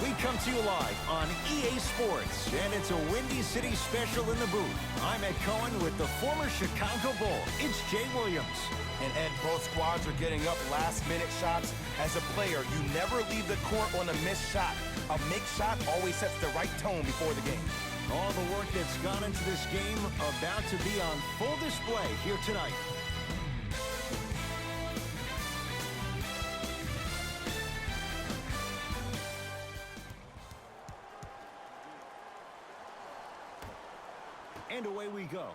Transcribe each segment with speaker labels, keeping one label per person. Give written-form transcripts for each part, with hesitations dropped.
Speaker 1: We come to you live on EA Sports, and it's a Windy City special in the booth. I'm Ed Cohen with the former Chicago Bull. It's Jay Williams.
Speaker 2: And Ed, both squads are getting up last-minute shots. As a player, you never leave the court on a missed shot. A make shot always sets the right tone before the game.
Speaker 1: All the work that's gone into this game about to be on full display here tonight. And away we go.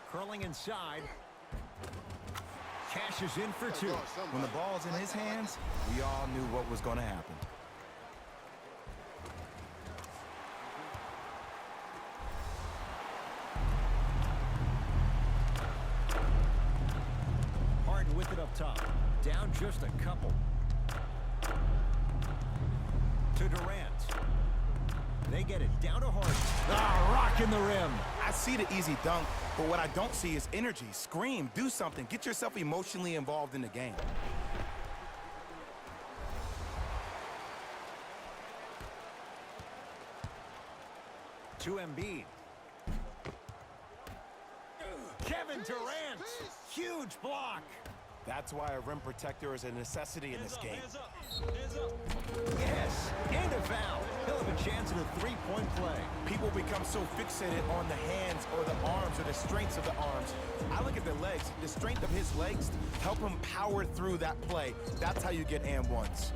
Speaker 1: Curling inside. Cashes in for two.
Speaker 2: When the ball's in his hands, we all knew what was going to happen.
Speaker 1: Harden with it up top. Down just a couple. To Durant. They get it down to Harden. Rocking the rim.
Speaker 2: I see the easy dunk, but what I don't see is energy. Scream, do something. Get yourself emotionally involved in the game.
Speaker 1: To Embiid. Kevin Durant. Huge block.
Speaker 2: That's why a rim protector is a necessity in this game.
Speaker 1: Yes, and a foul. He'll have a chance at a three-point play.
Speaker 2: People become so fixated on the hands or the arms or the strengths of the arms. I look at the legs. The strength of his legs help him power through that play. That's how you get and ones.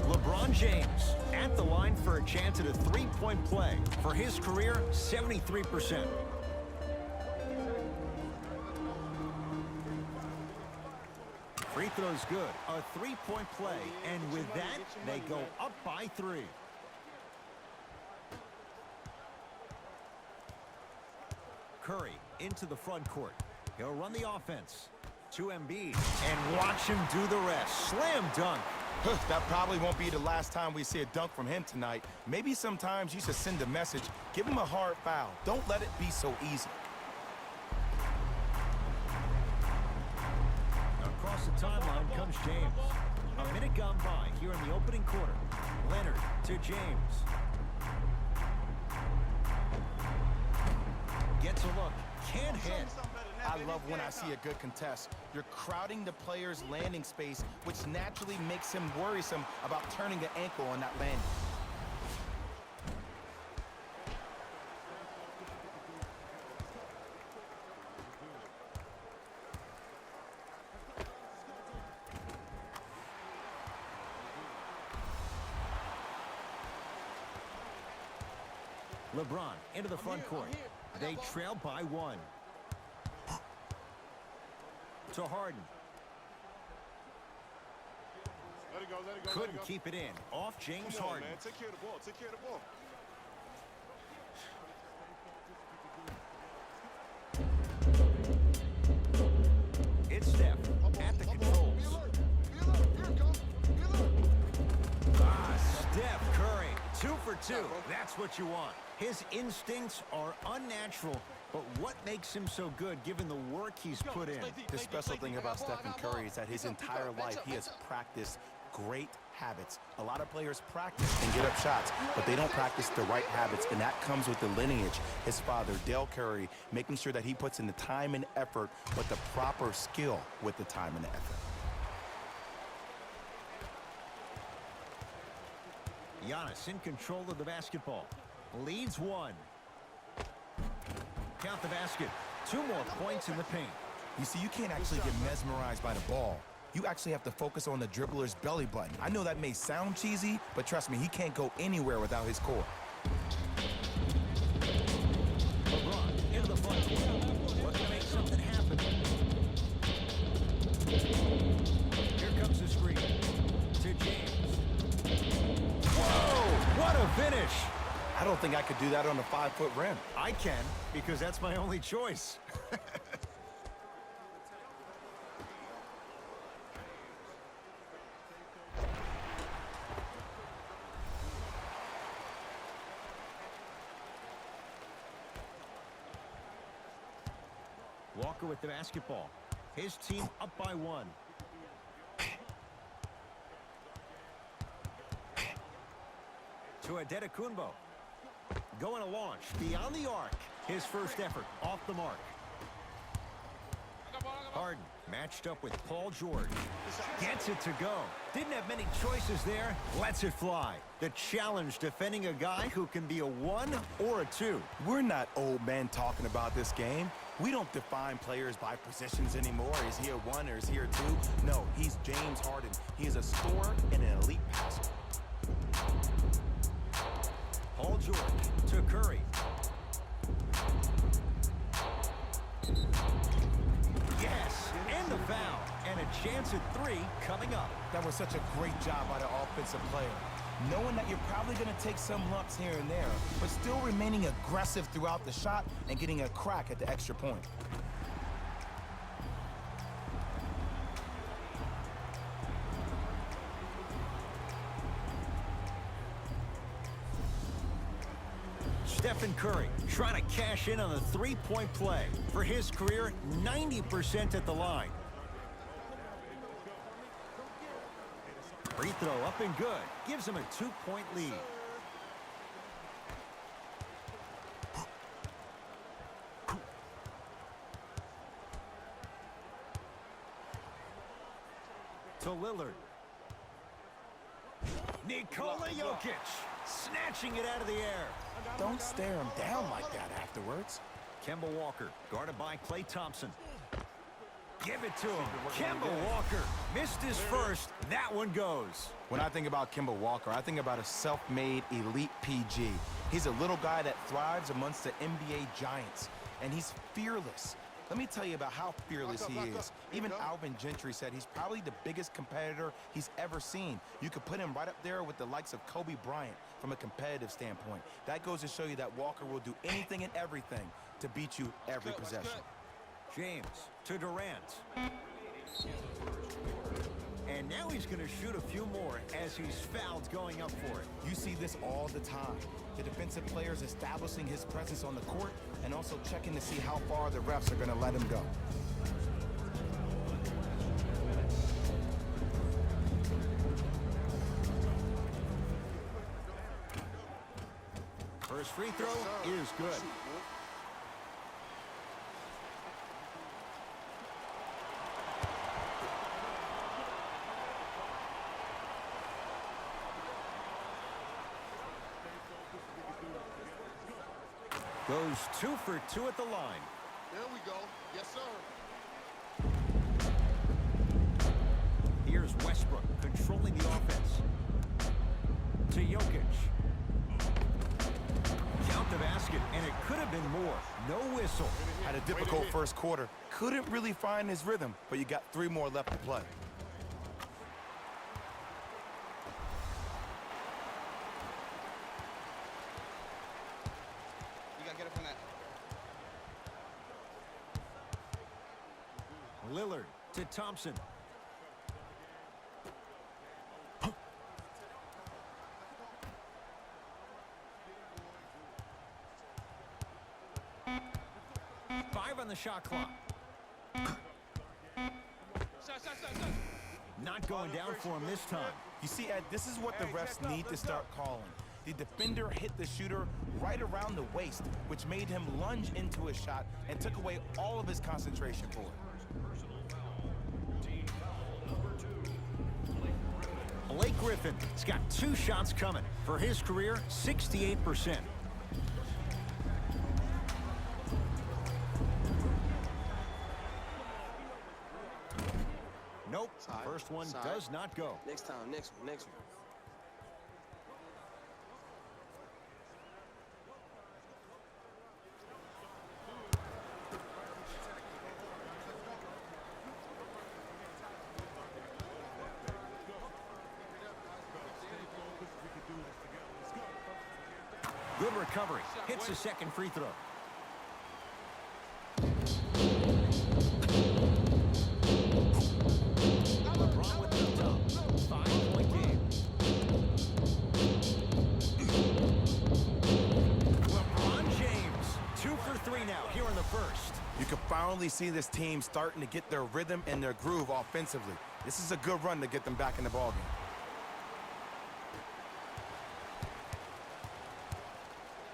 Speaker 1: LeBron James at the line for a chance at a three-point play. For his career, 73%. Free throw's good. A three-point play. And with that, they go up by 3. Curry into the front court. He'll run the offense. To Embiid. And watch him do the rest. Slam dunk.
Speaker 2: That probably won't be the last time we see a dunk from him tonight. Maybe sometimes you should send a message. Give him a hard foul. Don't let it be so easy.
Speaker 1: Across the timeline comes James. A minute gone by here in the opening quarter. Leonard to James. Gets a look. Can't hit.
Speaker 2: I love when I see a good contest. You're crowding the player's landing space, which naturally makes him worrisome about turning the ankle on that landing.
Speaker 1: LeBron into the front court. They trail by 1. To Harden.
Speaker 3: Let it go, let it go.
Speaker 1: Couldn't keep it in. Off James Harden.
Speaker 3: Man. Take care of the ball, take care of the ball.
Speaker 1: It's Steph at the controls. Steph Curry, 2 for 2. That's what you want. His instincts are unnatural, but what makes him so good given the work he's put in?
Speaker 2: The special thing about Stephen Curry is that his entire life he has practiced great habits. A lot of players practice and get up shots, but they don't practice the right habits, and that comes with the lineage. His father, Dale Curry, making sure that he puts in the time and effort with the proper skill with the time and the effort.
Speaker 1: Giannis in control of the basketball. Leads 1. Count the basket. 2 more points in the paint.
Speaker 2: You see, you can't actually get mesmerized by the ball. You actually have to focus on the dribbler's belly button. I know that may sound cheesy, but trust me, he can't go anywhere without his core.
Speaker 1: LeBron into the front court. Looking to make something happen. Here comes the screen. To James. Whoa! What a finish!
Speaker 2: I don't think I could do that on a 5-foot rim.
Speaker 1: I can, because that's my only choice. Walker with the basketball. His team up by 1. To Adetokunbo. Going to launch beyond the arc. His first effort off the mark. Harden matched up with Paul George. Gets it to go. Didn't have many choices there. Lets it fly. The challenge defending a guy who can be a 1 or a 2.
Speaker 2: We're not old men talking about this game. We don't define players by positions anymore. Is he a 1 or is he a 2? No, he's James Harden. He is a scorer and an elite passer.
Speaker 1: Paul George to Curry. Yes, and the foul. And a chance at 3 coming up.
Speaker 2: That was such a great job by the offensive player. Knowing that you're probably going to take some lumps here and there, but still remaining aggressive throughout the shot and getting a crack at the extra point.
Speaker 1: Stephen Curry trying to cash in on the three-point play. For his career, 90% at the line. Free throw up and good. Gives him a 2-point lead. To Lillard. Nikola Jokic snatching it out of the air.
Speaker 2: Don't stare him down like that afterwards.
Speaker 1: Kemba Walker guarded by Klay Thompson. Give it to him. Kemba Walker missed his first. That one goes.
Speaker 2: When I think about Kemba Walker, I think about a self-made elite PG. He's a little guy that thrives amongst the NBA giants, and he's fearless. Let me tell you about how fearless he is. Even Alvin Gentry said he's probably the biggest competitor he's ever seen. You could put him right up there with the likes of Kobe Bryant from a competitive standpoint. That goes to show you that Walker will do anything and everything to beat you every possession.
Speaker 1: James to Durant. And now he's going to shoot a few more as he's fouled going up for it.
Speaker 2: You see this all the time. The defensive players establishing his presence on the court and also checking to see how far the refs are going to let him go.
Speaker 1: First free throw is good. Goes 2 for 2 at the line.
Speaker 3: There we go. Yes, sir.
Speaker 1: Here's Westbrook controlling the offense. To Jokic. Count the basket, and it could have been more. No whistle.
Speaker 2: Had a difficult first quarter. Couldn't really find his rhythm, but you got 3 more left to play.
Speaker 1: Lillard to Thompson. Five on the shot clock. Not going down for him this time.
Speaker 2: You see, Ed, this is what the refs need to start calling. The defender hit the shooter right around the waist, which made him lunge into his shot and took away all of his concentration for it.
Speaker 1: Blake Griffin has got 2 shots coming. For his career, 68%. Nope, first one does not go.
Speaker 4: Next time, next one.
Speaker 1: Good recovery. Hits the second free throw. LeBron with the top. 5-point game. LeBron James. 2 for 3 now here in the first.
Speaker 2: You can finally finally see this team starting to get their rhythm and their groove offensively. This is a good run to get them back in the ballgame.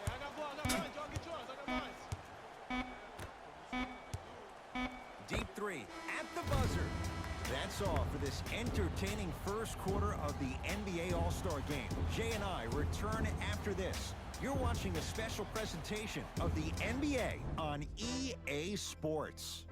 Speaker 3: I got ball, I got mine. Y'all get yours. I got mine.
Speaker 1: Deep three at the buzzer. That's all for this entertaining first quarter of the NBA All-Star Game. Jay and I return after this. You're watching a special presentation of the NBA on EA Sports.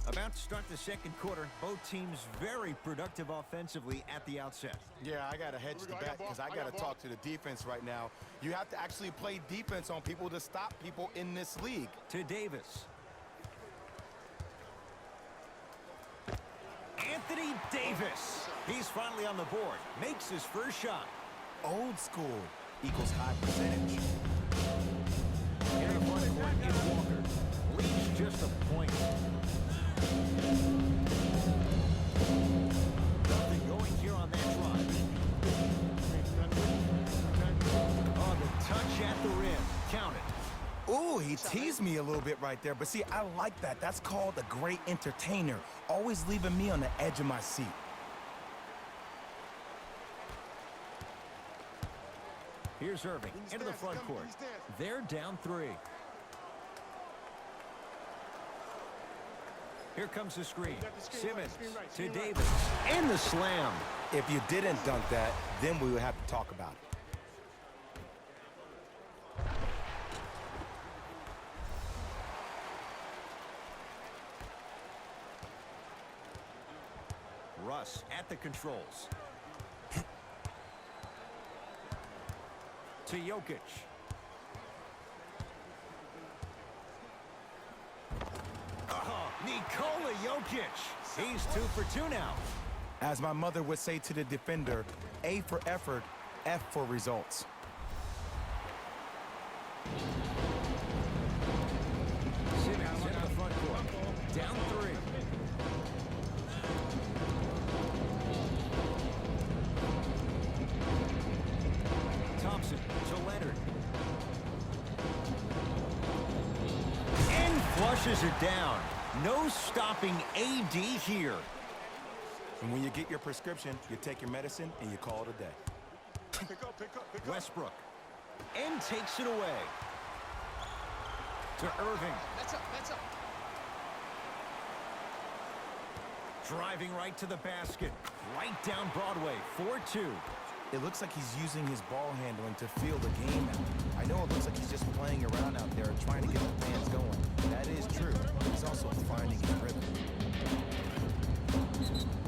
Speaker 1: About to start the second quarter. Both teams very productive offensively at the outset.
Speaker 2: Yeah, I got to hedge the bet because I got to talk to the defense right now. You have to actually play defense on people to stop people in this league.
Speaker 1: To Davis. Anthony Davis. He's finally on the board. Makes his first shot.
Speaker 2: Old school equals high percentage.
Speaker 1: In the front court is Walker. Leads just a point. Nothing going here on that drive. Oh, the touch at the rim. Count it.
Speaker 2: Ooh, he teased me a little bit right there. But see, I like that. That's called a great entertainer. Always leaving me on the edge of my seat.
Speaker 1: Here's Irving into the front court. They're down 3. Here comes the screen. Simmons to Davis. And the slam.
Speaker 2: If you didn't dunk that, then we would have to talk about it.
Speaker 1: Russ at the controls. To Jokic. Oh, Nikola Jokic. He's 2 for 2 now.
Speaker 2: As my mother would say to the defender, A for effort, F for results.
Speaker 1: Simmons in the front court. Down 3. Thompson to Leonard. And flushes it down. No stopping AD here.
Speaker 2: And when you get your prescription, you take your medicine and you call it a day.
Speaker 3: Pick up, pick up, pick up.
Speaker 1: Westbrook. And takes it away. To Irving.
Speaker 3: That's up, that's up.
Speaker 1: Driving right to the basket. Right down Broadway. 4-2.
Speaker 2: It looks like he's using his ball handling to feel the game out. I know it looks like he's just playing around out there trying to get the fans going. That is true. He's also finding his rhythm.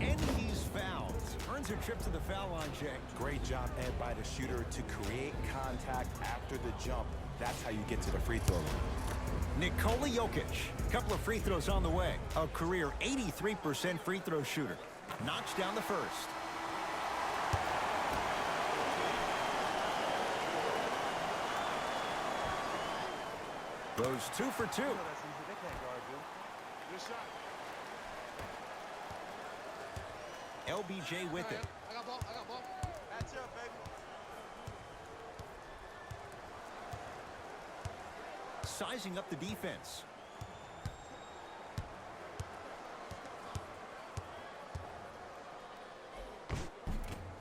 Speaker 1: And he's fouled. Earns a trip to the foul line, Jay.
Speaker 2: Great job, Ed, by the shooter to create contact after the jump. That's how you get to the free throw line.
Speaker 1: Nikola Jokic. Couple of free throws on the way. A career 83% free throw shooter. Knocks down the first. Goes 2 for 2.
Speaker 3: Good shot.
Speaker 1: LBJ with it.
Speaker 3: I got ball, I got ball. That's up, baby.
Speaker 1: Sizing up the defense.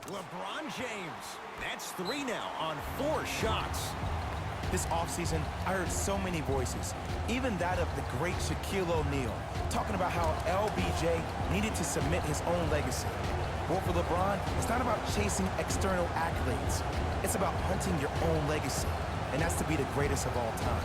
Speaker 1: LeBron James. That's 3 now on 4 shots.
Speaker 2: This offseason, I heard so many voices, even that of the great Shaquille O'Neal, talking about how LBJ needed to submit his own legacy. Well, for LeBron, it's not about chasing external accolades. It's about hunting your own legacy, and that's to be the greatest of all time.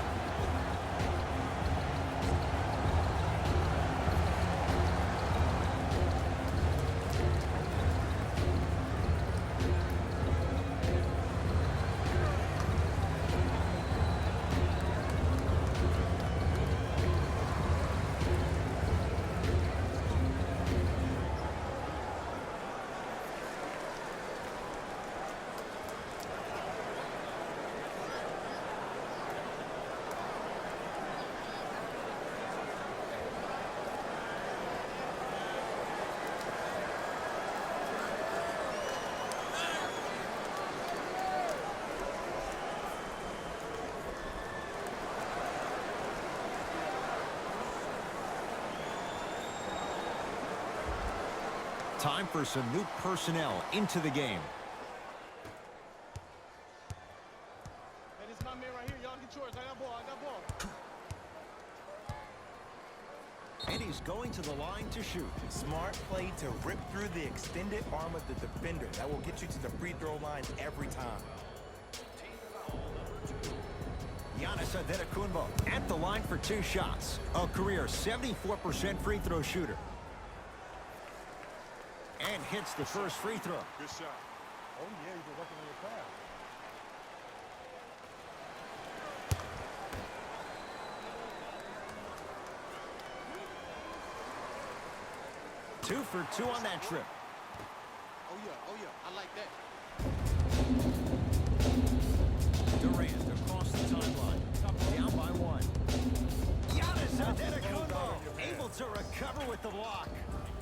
Speaker 1: Time for some new personnel into the game.
Speaker 3: Hey, this is my man right here. Y'all get yours. I got ball. I got ball.
Speaker 1: And he's going to the line to shoot.
Speaker 2: Smart play to rip through the extended arm of the defender. That will get you to the free throw line every time.
Speaker 1: Giannis Antetokounmpo at the line for 2 shots. A career 74% free throw shooter. And hits the first free throw.
Speaker 3: Good shot. Oh, yeah, you've been working on your pass.
Speaker 1: 2 for 2 on that trip.
Speaker 3: Oh, yeah, I like that.
Speaker 1: Durant across the timeline. Down by 1. Giannis Antetokounmpo able to recover with the block.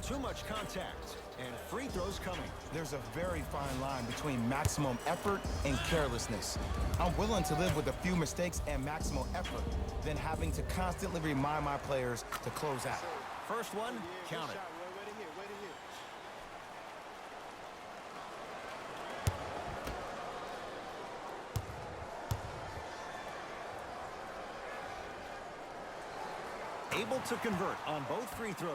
Speaker 1: Too much contact. And free throws coming.
Speaker 2: There's a very fine line between maximum effort and carelessness. I'm willing to live with a few mistakes and maximal effort than having to constantly remind my players to close out.
Speaker 1: First one, count it.
Speaker 3: Way to hit.
Speaker 1: Able to convert on both free throws.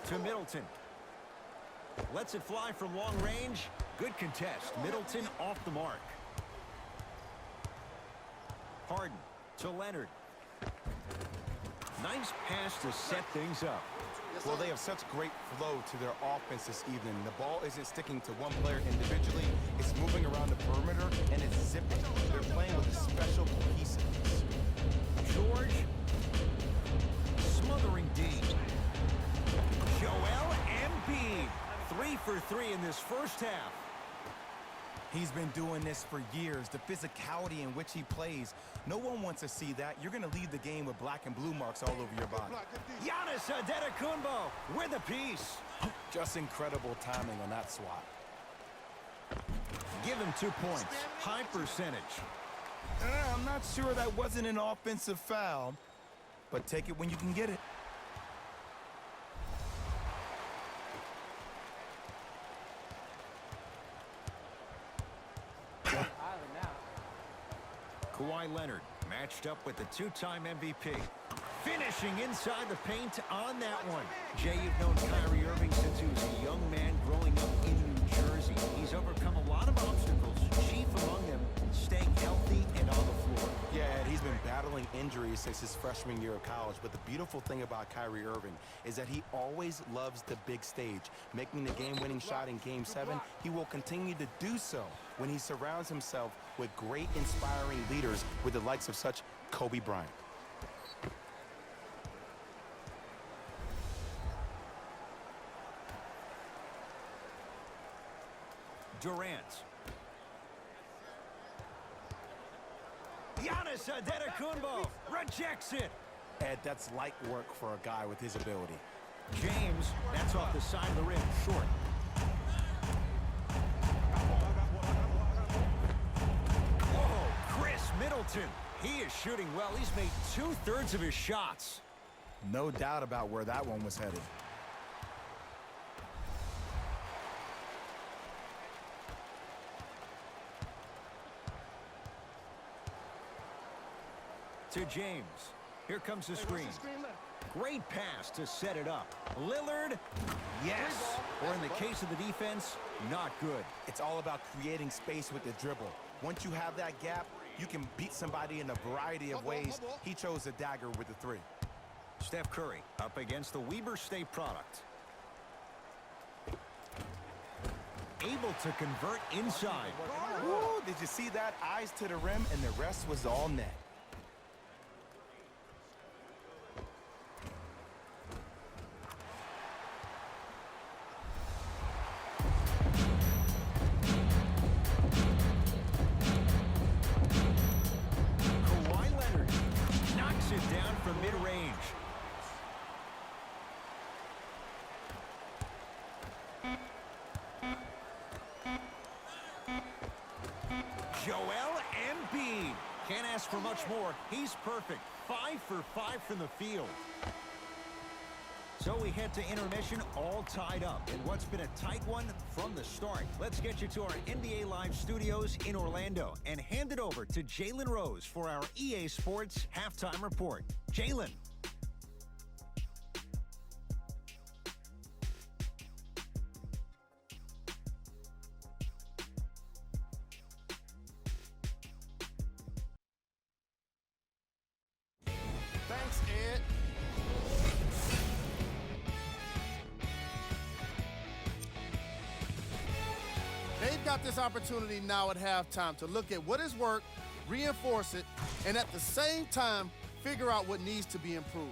Speaker 1: To Middleton. Lets it fly from long range. Good contest. Middleton off the mark. Harden to Leonard. Nice pass to set things up.
Speaker 2: Well, they have such great flow to their offense this evening. The ball isn't sticking to one player individually. It's moving around the perimeter, and it's zipping. They're playing with a special cohesiveness.
Speaker 1: George. Smothering D. Joel Embiid. 3 for 3 in this first half.
Speaker 2: He's been doing this for years. The physicality in which he plays. No one wants to see that. You're going to leave the game with black and blue marks all over your body.
Speaker 1: Giannis Antetokounmpo with a piece.
Speaker 2: Just incredible timing on that swat.
Speaker 1: Give him 2 points. High percentage.
Speaker 2: I'm not sure that wasn't an offensive foul, but take it when you can get it.
Speaker 1: Kawhi Leonard matched up with the 2-time MVP. Finishing inside the paint on that one. Jay, you've known Kyrie Irving since he was a young man growing up in New Jersey. He's overcome a lot of obstacles, chief among them staying healthy and on the floor.
Speaker 2: Yeah, Ed, he's been battling injuries since his freshman year of college, but the beautiful thing about Kyrie Irving is that he always loves the big stage. Making the game-winning shot in Game 7, he will continue to do so when he surrounds himself with great, inspiring leaders with the likes of such Kobe Bryant.
Speaker 1: Durant. Giannis Antetokounmpo rejects it.
Speaker 2: Ed, that's light work for a guy with his ability.
Speaker 1: James, that's off the side of the rim, short. Whoa, Chris Middleton. He is shooting well. He's made 2/3 of his shots.
Speaker 2: No doubt about where that one was headed.
Speaker 1: To James. Here comes the screen. Great pass to set it up. Lillard, yes. Or in the case of the defense, not good.
Speaker 2: It's all about creating space with the dribble. Once you have that gap, you can beat somebody in a variety of ways. He chose a dagger with the 3.
Speaker 1: Steph Curry up against the Weber State product. Able to convert inside.
Speaker 2: Ooh, did you see that? Eyes to the rim, and the rest was all net.
Speaker 1: Kawhi Leonard knocks it down from mid-range. Joel Embiid Can't ask for much more. He's perfect. 5 for 5 from the field. So we head to intermission all tied up in what's been a tight one from the start. Let's get you to our NBA Live studios in Orlando and hand it over to Jalen Rose for our EA Sports Halftime Report. Jalen.
Speaker 4: Thanks, Ed. They've got this opportunity now at halftime to look at what has worked, reinforce it, and at the same time, figure out what needs to be improved.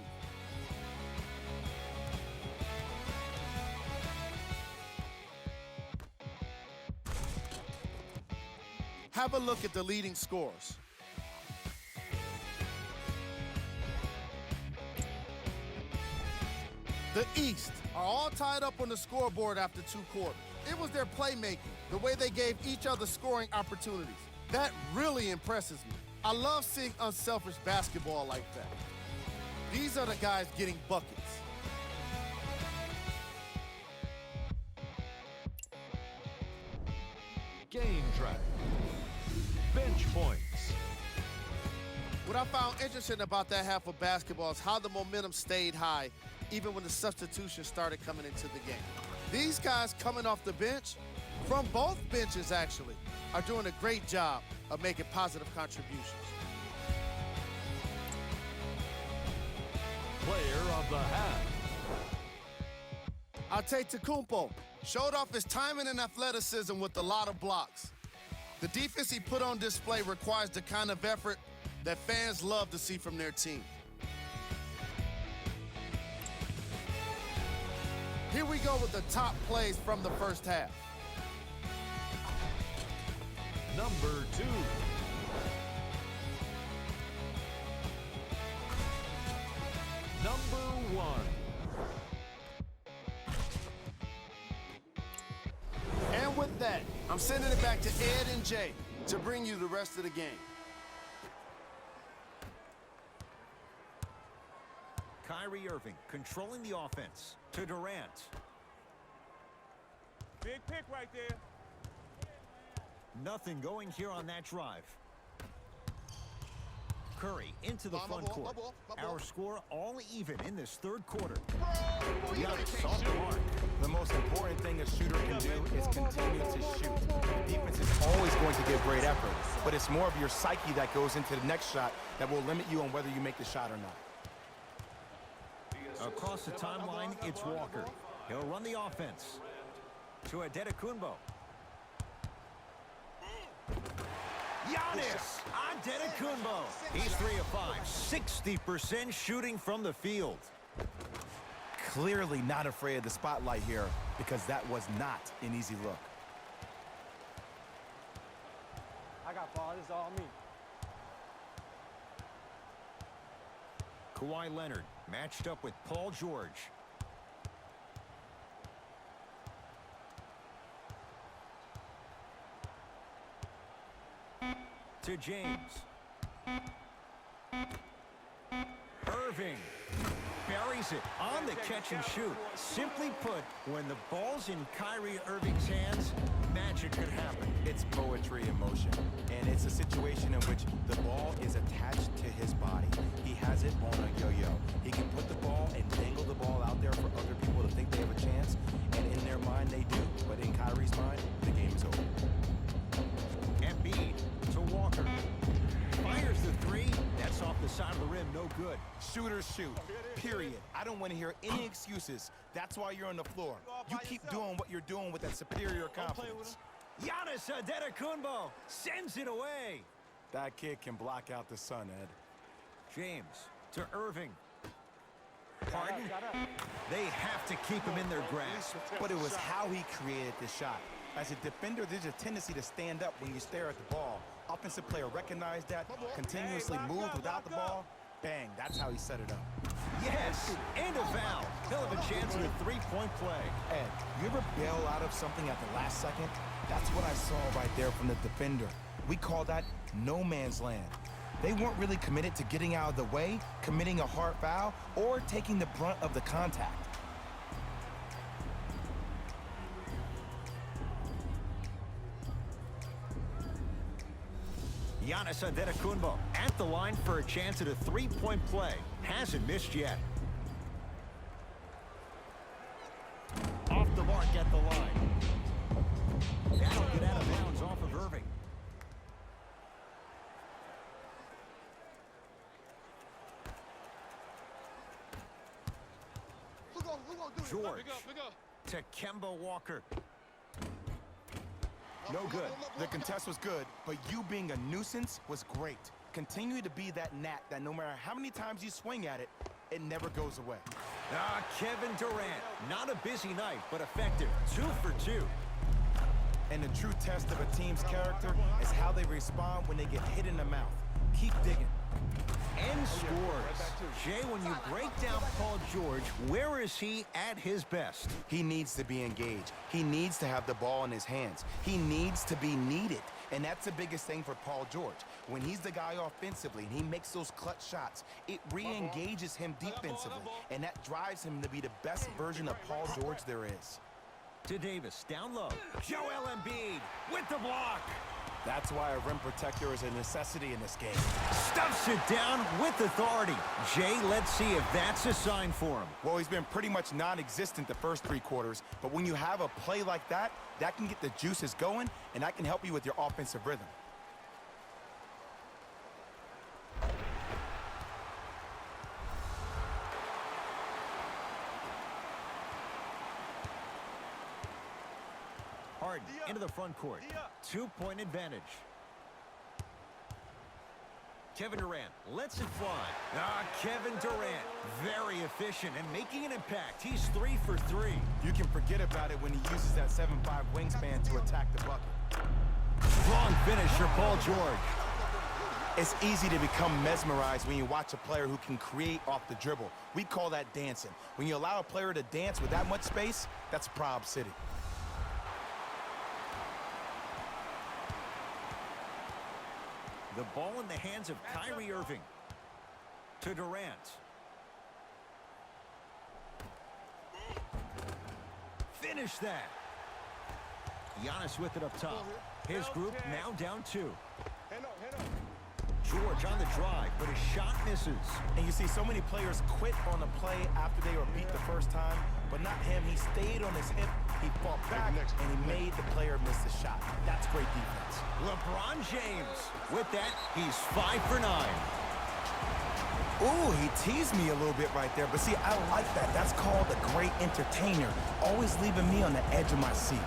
Speaker 4: Have a look at the leading scores. The East are all tied up on the scoreboard after 2 quarters. It was their playmaking, the way they gave each other scoring opportunities. That really impresses me. I love seeing unselfish basketball like that. These are the guys getting buckets.
Speaker 5: Game track. Bench points.
Speaker 4: What I found interesting about that half of basketball is how the momentum stayed high even when the substitutions started coming into the game. These guys coming off the bench, from both benches actually, are doing a great job of making positive contributions.
Speaker 5: Player of the half.
Speaker 4: Antetokounmpo showed off his timing and athleticism with a lot of blocks. The defense he put on display requires the kind of effort that fans love to see from their team. Here we go with the top plays from the first half.
Speaker 5: Number 2. Number 1.
Speaker 4: And with that, I'm sending it back to Ed and Jay to bring you the rest of the game.
Speaker 1: Kyrie Irving controlling the offense to Durant.
Speaker 3: Big pick right there.
Speaker 1: Nothing going here on that drive. Curry into the front court. Our score all even in this third quarter. Giannis off the mark.
Speaker 2: The most important thing a shooter can do is continue to shoot. The defense is always going to give great effort, but it's more of your psyche that goes into the next shot that will limit you on whether you make the shot or not.
Speaker 1: Across the timeline, it's Walker. He'll run the offense. To Antetokounmpo. Giannis Antetokounmpo. He's 3 of 5. 60% shooting from the field.
Speaker 2: Clearly not afraid of the spotlight here because that was not an easy look.
Speaker 3: I got ball. This is all me.
Speaker 1: Kawhi Leonard matched up with Paul George. To James. Irving buries it on the catch and shoot. Simply put, when the ball's in Kyrie Irving's hands, magic could happen.
Speaker 2: It's poetry in motion, and it's a situation in which the ball is attached to his body. He has it on a yo-yo. He can put the ball and dangle the ball out there for other people to think they have a chance, and in their mind they do, but in Kyrie's mind, the game is over.
Speaker 1: Embiid to Walker. Fires the 3. That's off the side of the rim. No good.
Speaker 2: Shooters shoot, period. I don't want to hear any excuses. That's why you're on the floor. You keep doing what you're doing with that superior confidence.
Speaker 1: Giannis Antetokounmpo sends it away.
Speaker 2: That kid can block out the sun, Ed.
Speaker 1: James to Irving. Pardon? They have to keep him in their grasp.
Speaker 2: But it was how he created the shot. As a defender, there's a tendency to stand up when you stare at the ball. Offensive player recognized that, continuously moved without the ball. Bang, that's how he set it up.
Speaker 1: Yes, and a foul. He'll have a chance at a 3-point play.
Speaker 2: Ed, you ever bail out of something at the last second? That's what I saw right there from the defender. We call that no man's land. They weren't really committed to getting out of the way, committing a hard foul, or taking the brunt of the contact.
Speaker 1: Giannis Antetokounmpo at the line for a chance at a three-point play. Hasn't missed yet. Off the mark at the line. That'll get out of bounds off of Irving. George to Kemba Walker.
Speaker 2: No good. The contest was good, but you being a nuisance was great. Continue to be that gnat that no matter how many times you swing at it, it never goes away.
Speaker 1: Kevin Durant. Not a busy night, but effective. 2 for 2.
Speaker 2: And the true test of a team's character is how they respond when they get hit in the mouth. Keep digging.
Speaker 1: And scores. Jay, when you break down Paul George, where is he at his best?
Speaker 2: He needs to be engaged. He needs to have the ball in his hands. He needs to be needed. And that's the biggest thing for Paul George. When he's the guy offensively and he makes those clutch shots, it re-engages him defensively. And that drives him to be the best version of Paul George there is.
Speaker 1: To Davis, down low. Joel Embiid with the block.
Speaker 2: That's why a rim protector is a necessity in this game.
Speaker 1: Stuffs it down with authority. Jay, let's see if that's a sign for him.
Speaker 2: Well, he's been pretty much non-existent the first 3 quarters, but when you have a play like that, that can get the juices going, and that can help you with your offensive rhythm.
Speaker 1: Harden into the front court. 2-point advantage. Kevin Durant lets it fly. Kevin Durant, very efficient and making an impact. He's 3 for 3.
Speaker 2: You can forget about it when he uses that 7'5" wingspan to attack the bucket.
Speaker 1: Strong finish for Paul George.
Speaker 2: It's easy to become mesmerized when you watch a player who can create off the dribble. We call that dancing. When you allow a player to dance with that much space, that's Prob City.
Speaker 1: The ball in the hands of Kyrie Irving. To Durant. Finish that. Giannis with it up top. His group now down 2. George on the drive, but his shot misses.
Speaker 2: And you see so many players quit on a play after they were beat the first time, but not him. He stayed on his hip, he fought back, and he made the player miss the shot. That's great defense.
Speaker 1: LeBron James. With that, he's 5 for 9.
Speaker 2: Ooh, he teased me a little bit right there, but see, I like that. That's called a great entertainer, always leaving me on the edge of my seat.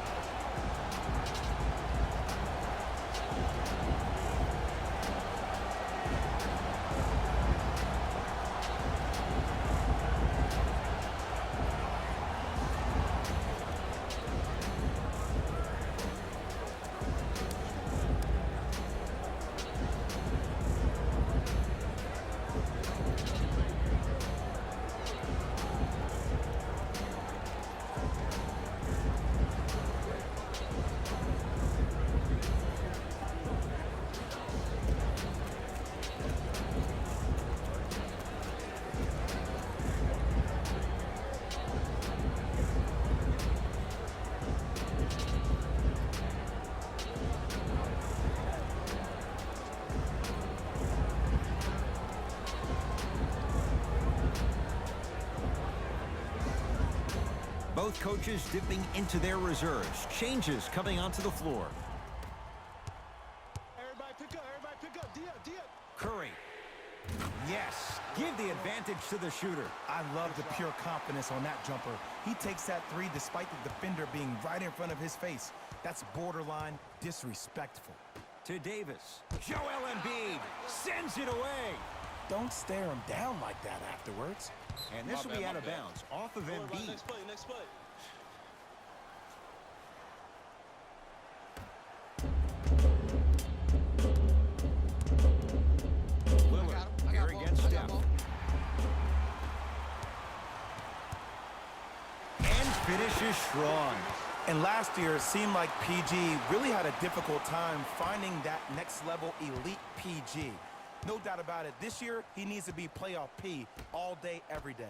Speaker 1: Both coaches dipping into their reserves. Changes coming onto the floor.
Speaker 3: Everybody pick up. D up.
Speaker 1: Curry. Yes. Give the advantage to the shooter.
Speaker 2: I love the pure confidence on that jumper. He takes that 3 despite the defender being right in front of his face. That's borderline disrespectful.
Speaker 1: To Davis. Joel Embiid sends it away.
Speaker 2: Don't stare him down like that afterwards.
Speaker 1: And this will be out of bounds. Off of Embiid.
Speaker 3: Next play.
Speaker 1: Lillard here against Steph. And finishes strong.
Speaker 2: And last year, it seemed like PG really had a difficult time finding that next level elite PG. No doubt about it. This year, he needs to be playoff P all day, every day.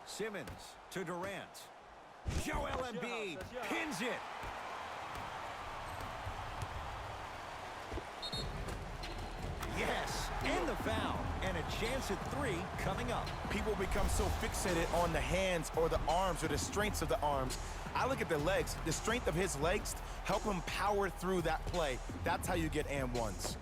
Speaker 1: Simmons to Durant. Joel Embiid pins it. Yes, and the foul. And a chance at 3 coming up.
Speaker 2: People become so fixated on the hands or the arms or the strengths of the arms. I look at the legs. The strength of his legs help him power through that play. That's how you get and ones.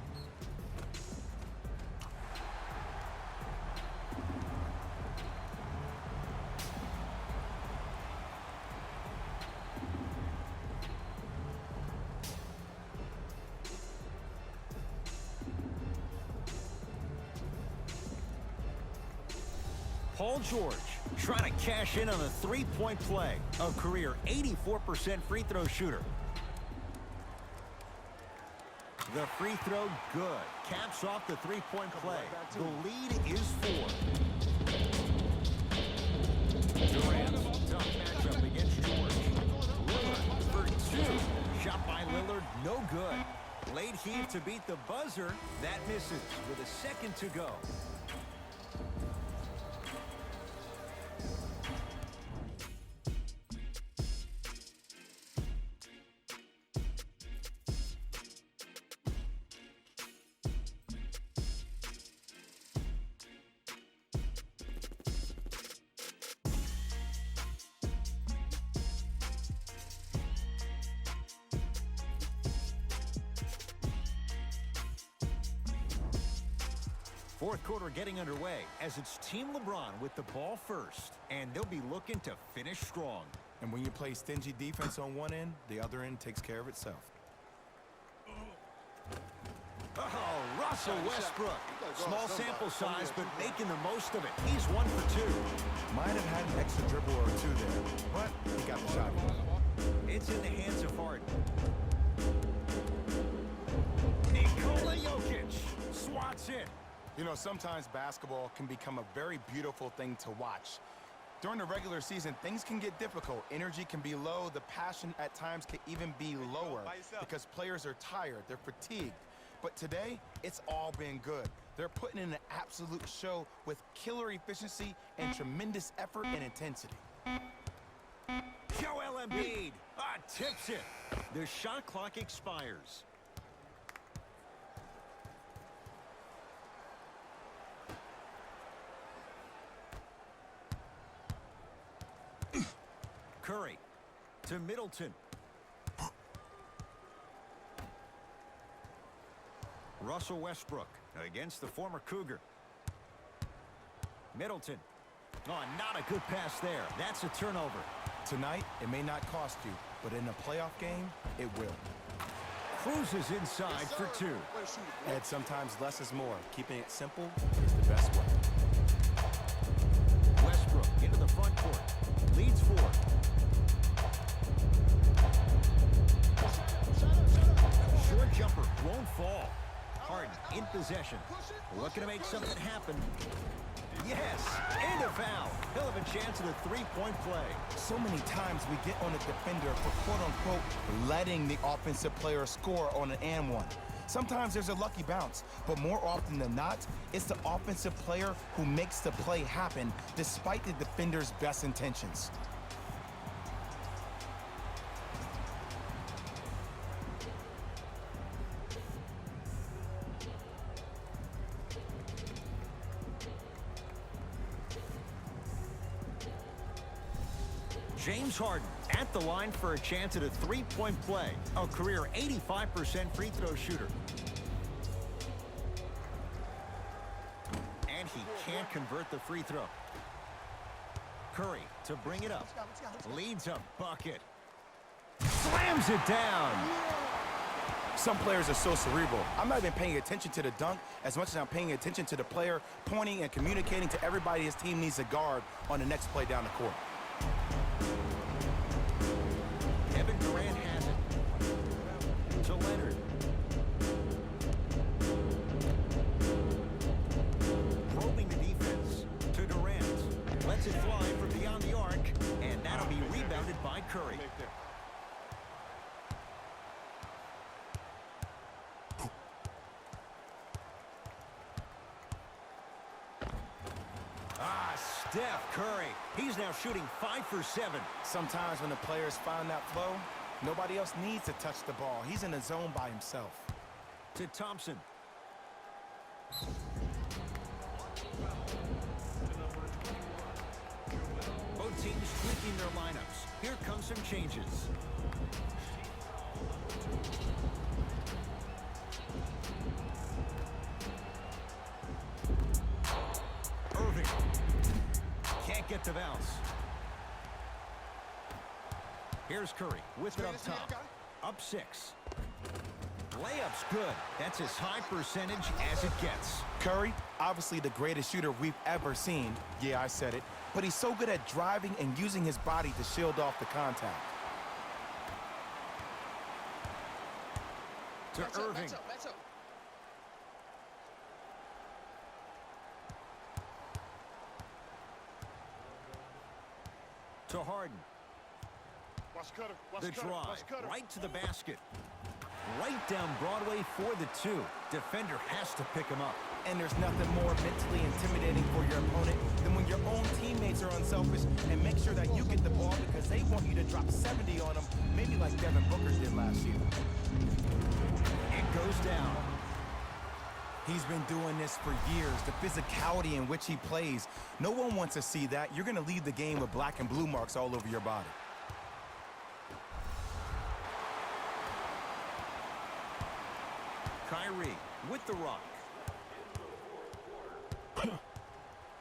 Speaker 1: Paul George trying to cash in on a three-point play. A career 84% free throw shooter. The free throw good. Caps off the three-point play. The lead is 4. Durant, tough matchup against George. Lillard for 2. Shot by Lillard, no good. Late heave to beat the buzzer. That misses with a second to go. Fourth quarter getting underway as it's Team LeBron with the ball first, and they'll be looking to finish strong.
Speaker 2: And when you play stingy defense on one end, the other end takes care of itself.
Speaker 1: Oh, Russell Westbrook. Small sample size, but making the most of it. He's 1 for 2.
Speaker 2: Might have had an extra dribble or 2 there, but he got the shot.
Speaker 1: It's in the hands of Harden. Nikola Jokic swats it.
Speaker 2: You know, sometimes basketball can become a very beautiful thing to watch. During the regular season, things can get difficult. Energy can be low. The passion at times can even be lower because players are tired. They're fatigued. But today, it's all been good. They're putting in an absolute show with killer efficiency and tremendous effort and intensity.
Speaker 1: Joel Embiid tips it. The shot clock expires. Curry to Middleton. Russell Westbrook against the former Cougar. Middleton. Oh, not a good pass there. That's a turnover.
Speaker 2: Tonight, it may not cost you, but in a playoff game, it will.
Speaker 1: Cruises inside for 2.
Speaker 2: And sometimes less is more. Keeping it simple is the best way.
Speaker 1: Westbrook into the front court. Leads 4. Short jumper won't fall. Harden in possession. Looking to make something happen. Yes, and a foul. He'll have a chance at a three-point play.
Speaker 2: So many times we get on a defender for quote-unquote letting the offensive player score on an and one. Sometimes there's a lucky bounce, but more often than not, it's the offensive player who makes the play happen despite the defender's best intentions.
Speaker 1: James Harden at the line for a chance at a three-point play. A career 85% free throw shooter. And he can't convert the free throw. Curry to bring it up. Leads a bucket. Slams it down.
Speaker 2: Some players are so cerebral. I'm not even paying attention to the dunk as much as I'm paying attention to the player pointing and communicating to everybody his team needs a guard on the next play down the court.
Speaker 1: Kevin Durant has it. To Leonard. Probing the defense. To Durant. Lets it fly from beyond the arc. And that'll be rebounded by Curry. Steph Curry. He's now shooting 5 for 7.
Speaker 2: Sometimes when the players find that flow, nobody else needs to touch the ball. He's in the zone by himself.
Speaker 1: To Thompson. Both teams tweaking their lineups. Here come some changes. Irving. Can't get the bounce. Here's Curry with it up top. Up 6. Layup's good. That's as high percentage as it gets.
Speaker 2: Curry, obviously the greatest shooter we've ever seen. Yeah, I said it. But he's so good at driving and using his body to shield off the contact.
Speaker 1: To Irving. To Harden. The drive, right to the basket. Right down Broadway for the 2. Defender has to pick him up.
Speaker 2: And there's nothing more mentally intimidating for your opponent than when your own teammates are unselfish and make sure that you get the ball because they want you to drop 70 on them, maybe like Devin Booker did last year.
Speaker 1: It goes down.
Speaker 2: He's been doing this for years, the physicality in which he plays. No one wants to see that. You're going to leave the game with black and blue marks all over your body.
Speaker 1: Kyrie with the rock.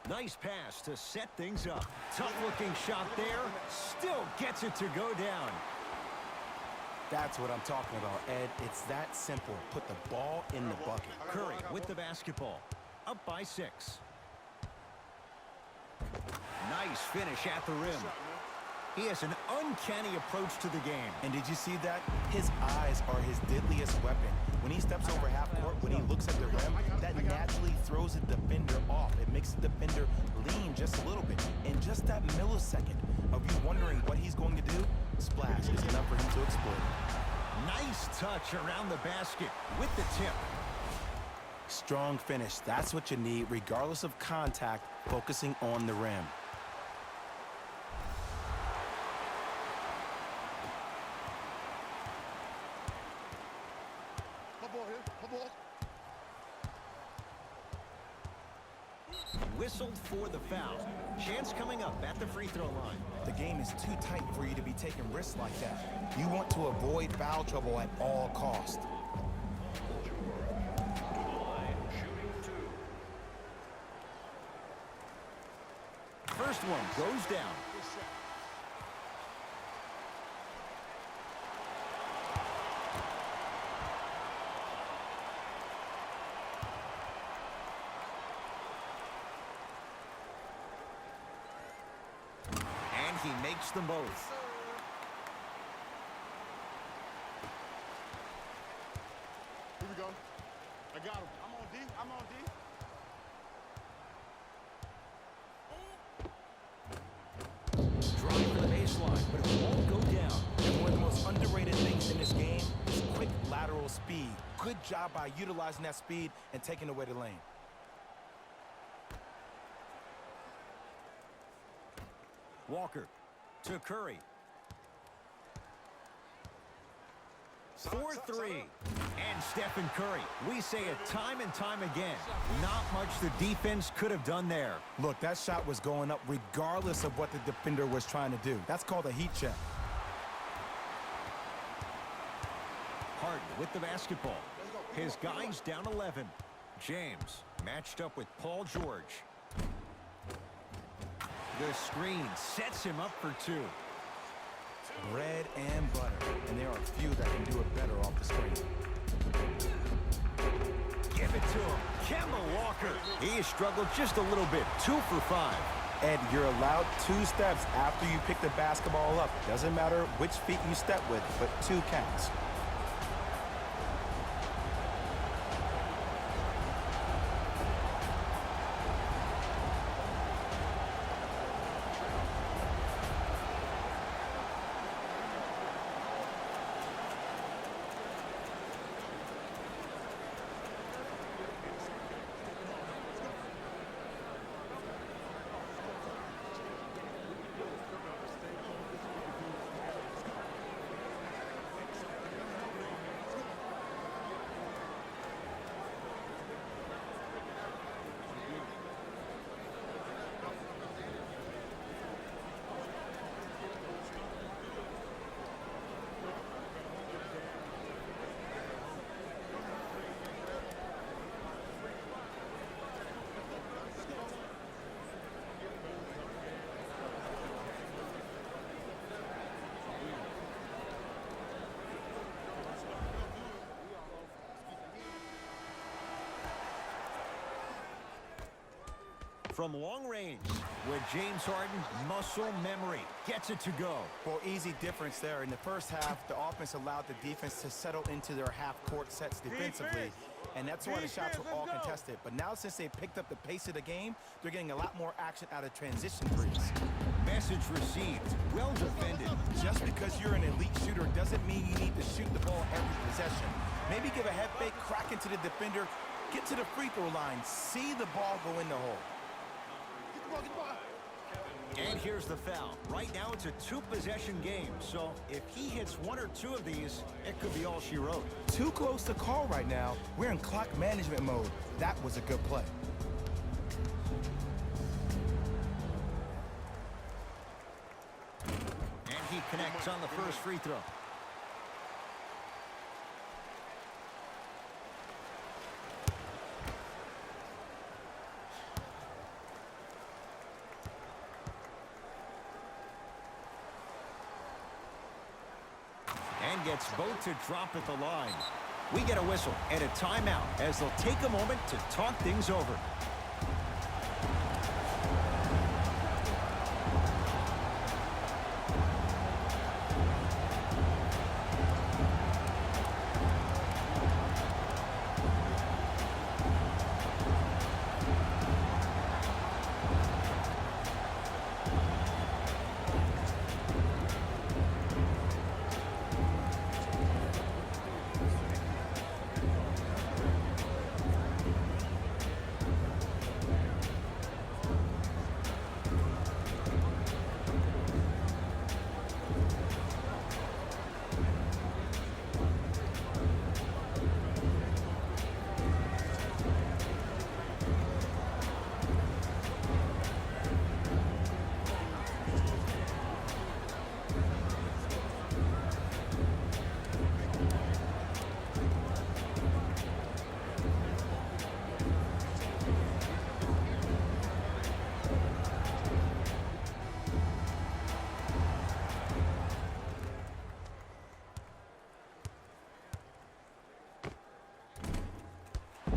Speaker 1: Nice pass to set things up. Tough-looking shot there. Still gets it to go down.
Speaker 2: That's what I'm talking about, Ed. It's that simple. Put the ball in the bucket.
Speaker 1: Curry with the basketball. Up by 6. Nice finish at the rim. He has an uncanny approach to the game.
Speaker 2: And did you see that? His eyes are his deadliest weapon. When he steps over half court, when he looks at the rim, that naturally throws the defender off. It makes the defender lean just a little bit. In just that millisecond of you wondering what he's going to do, splash is enough for him to exploit.
Speaker 1: Nice touch around the basket with the tip.
Speaker 2: Strong finish. That's what you need, regardless of contact, focusing on the rim.
Speaker 1: Whistled for the foul. Chance coming up at the free throw line.
Speaker 2: The game is too tight for you to be taking risks like that. You want to avoid foul trouble at all costs.
Speaker 1: First one goes down. And he makes them both.
Speaker 3: Here we go. I got him. I'm on D. I'm on D.
Speaker 1: Drive for the baseline, but it won't go down.
Speaker 2: And one of the most underrated things in this game is quick lateral speed. Good job by utilizing that speed and taking away the lane.
Speaker 1: Walker to Curry. 4-3. And Stephen Curry. We say it time and time again. Not much the defense could have done there.
Speaker 2: Look, that shot was going up regardless of what the defender was trying to do. That's called a heat check.
Speaker 1: Harden with the basketball. His guys down 11. James matched up with Paul George. The screen sets him up for 2.
Speaker 2: Bread and butter. And there are a few that can do it better off the screen.
Speaker 1: Give it to him. Kemba Walker. He has struggled just a little bit. 2 for 5.
Speaker 2: Ed, you're allowed 2 steps after you pick the basketball up. Doesn't matter which feet you step with, but 2 counts.
Speaker 1: from long range with James Harden, muscle memory, gets it to go.
Speaker 2: Well, easy difference there. In the first half, the offense allowed the defense to settle into their half-court sets defensively, and that's why the shots were all contested. But now since they picked up the pace of the game, they're getting a lot more action out of transition threes.
Speaker 1: Message received. Well defended.
Speaker 2: Just because you're an elite shooter doesn't mean you need to shoot the ball every possession. Maybe give a head fake, crack into the defender, get to the free throw line, see the ball go in the hole.
Speaker 1: And here's the foul. Right now it's a two-possession game, so if he hits one or two of these, it could be all she wrote.
Speaker 2: Too close to call right now. We're in clock management mode. That was a good play.
Speaker 1: And he connects on the first free throw. And gets both to drop at the line. We get a whistle and a timeout as they'll take a moment to talk things over.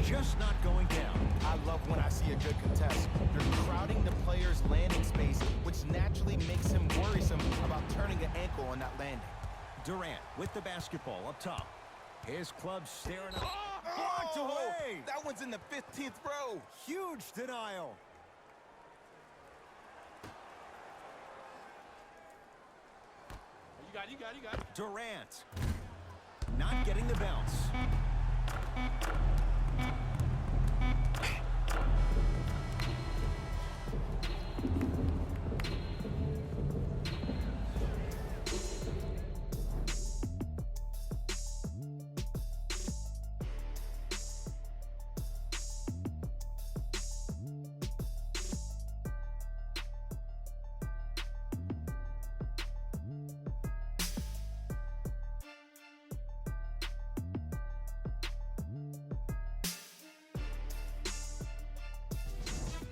Speaker 1: Just not going down.
Speaker 2: I love when I see a good contest. They're crowding the player's landing space, which naturally makes him worrisome about turning an ankle on that landing.
Speaker 1: Durant with the basketball up top. His club staring up.
Speaker 2: Blocked
Speaker 1: Blocked
Speaker 2: away!
Speaker 1: away!
Speaker 2: That one's in the 15th row.
Speaker 1: Huge denial.
Speaker 3: You got it.
Speaker 1: Durant not getting the bounce.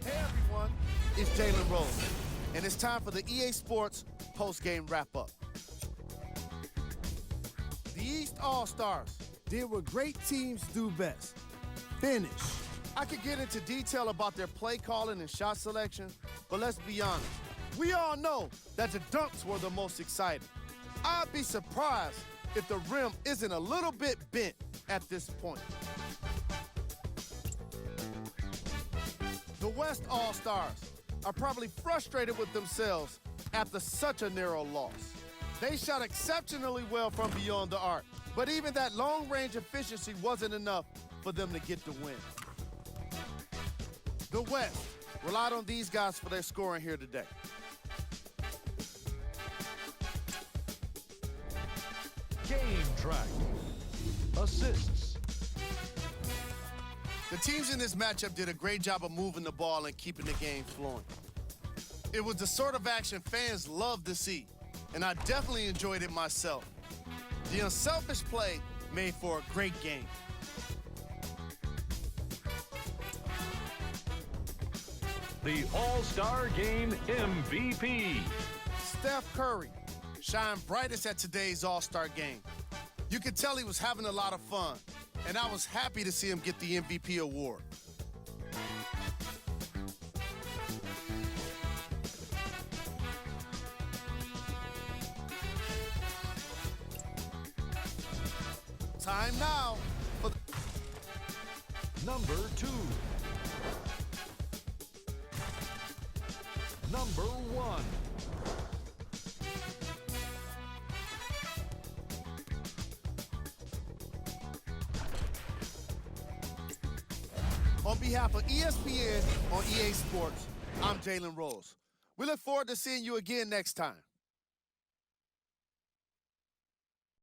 Speaker 4: Hey everyone, it's Jalen Rose, and it's time for the EA Sports post-game wrap-up. The East All-Stars
Speaker 6: did what great teams do best: finish.
Speaker 4: I could get into detail about their play calling and shot selection, but let's be honest. We all know that the dunks were the most exciting. I'd be surprised if the rim isn't a little bit bent at this point. The West All-Stars are probably frustrated with themselves after such a narrow loss. They shot exceptionally well from beyond the arc, but even that long-range efficiency wasn't enough for them to get the win. The West relied on these guys for their scoring here today.
Speaker 5: Game track. Assists.
Speaker 4: The teams in this matchup did a great job of moving the ball and keeping the game flowing. It was the sort of action fans love to see, and I definitely enjoyed it myself. The unselfish play made for a great game.
Speaker 5: The All-Star Game MVP.
Speaker 4: Steph Curry shined brightest at today's All-Star game. You could tell he was having a lot of fun, and I was happy to see him get the MVP award. Time now for the
Speaker 5: Number 2. Number 1.
Speaker 4: On behalf of ESPN on EA Sports, I'm Jalen Rose. We look forward to seeing you again next time.